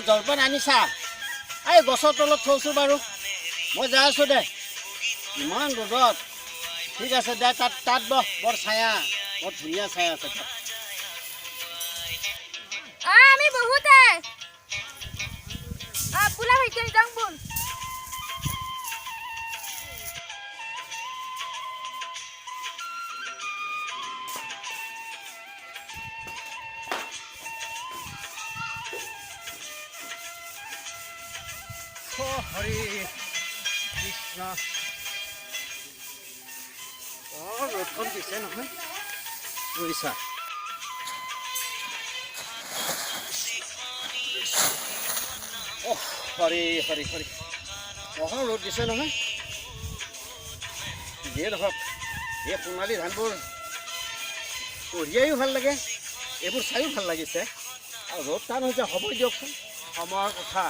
জলপান আনিছা এই গছৰ তলত থৈছো বাৰু মই যাই আছো দে ইমান ৰ'দত ঠিক আছে দে তাত বৰ ছায়া বৰ ধুনীয়া ছায়া আছে তাত আমি বহুতে পুলা ভাইকে যাম বল হৰি কৃষ্ণ ৰ'দখন দিছে নহয় বুজিছা হৰি হৰি হৰি ৰ'দ দিছে নহয় যিয়ে ধৰক এই সোণালী ধানবোৰ কঢ়িয়াইও ভাল লাগে এইবোৰ চাইও ভাল লাগিছে আৰু ৰ'দ টান হৈছে হ'ব দিয়কচোন সময়ৰ কথা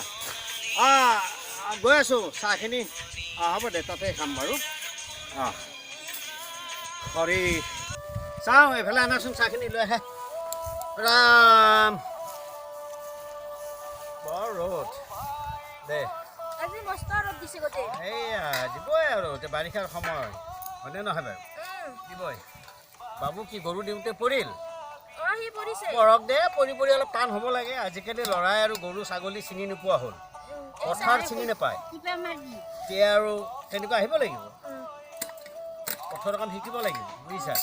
গৈ আছোঁ চাহখিনি হ'ব দে তাতে খাম বাৰু হৰি চাওঁ এইফালে আনাচোন চাহখিনি লৈ আহে ৰাম বৰ ৰ'দ দে আজি মস্ত ৰ'দ দিছে গোটে এইয়া দিবই আৰু এতিয়া বাৰিষাৰ সময় হয়নে নহয় বাৰু দিবই বাবু কি গৰু দিওঁতে পৰিল পৰক দে পৰি অলপ টান হ'ব লাগে আজিকালি ল'ৰাই আৰু গৰু ছাগলী চিনি নোপোৱা হ'ল পথাৰ চিনি নাপায় এতিয়া আৰু তেনেকুৱা আহিব লাগিব পথাৰৰ কাম শিকিব লাগিব বুজিছা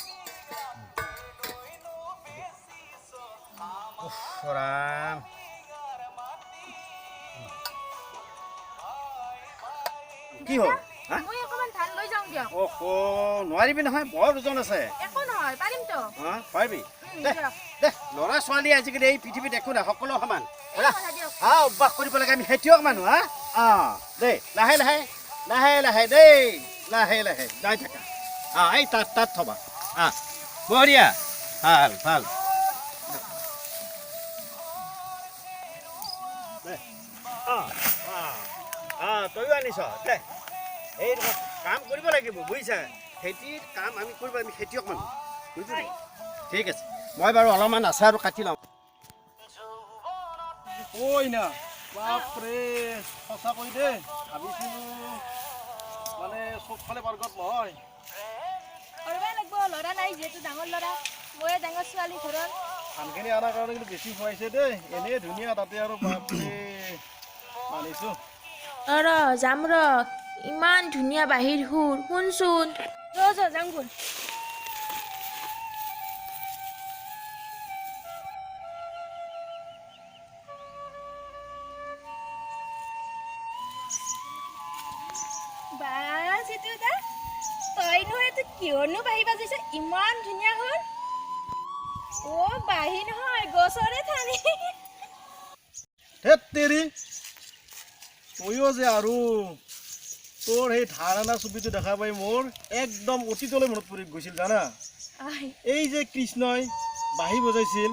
ৰাম কি হ'ল নোৱাৰিবি নহয় বৰ ওজন আছে পাৰিবি দে ল'ৰা ছোৱালী আজিকালি এই পৃথিৱীত একো নাই সকলো সমান অভ্যাস কৰিব লাগে আমি খেতিয়ক মানুহ দেই লাহে লাহে লাহে লাহে দেই লাহে লাহে যাই থাকা এই তাত থবা বঢ়িয়া ভাল ভাল তয়ো আনিছ দে এই কাম কৰিব লাগিব বুজিছা খেতিৰ কাম আমি কৰিব আমি খেতিয়ক মানুহ বুজিলি ঠিক আছে মই বাৰু অলপমান আচাৰ আৰু কাটি লওঁ ঐ না বাপৰে সঁচাকৈ দে ভাবিছিলোঁ মানে চবফালে বৰগত নহয় ল'ৰা নাই যিহেতু ডাঙৰ ল'ৰা ময়ে ডাঙৰ ছোৱালী ঘৰৰ ধানখিনি অনাৰ কাৰণে কিন্তু বেছি খুৱাইছে দেই এনেই ধুনীয়া তাতে আৰু বাপৰে মানিছোঁ যাম ইমান ধুনীয়া বাহিৰ সুৰ শুনচোন যাম বল তই নহয় কিয়নো বাঢ়ি বাজিছে ইমান ধুনীয়া হ'ল বাঢ়ি নহয় গছৰে ঠানি তেৰি তয়ো যে আৰু তোৰ সেই ধাৰণা ছবিটো দেখা পাই মোৰ একদম অতীতলৈ মনত পৰি গৈছিল জানা এই যে কৃষ্ণই বাঁহী বজাইছিল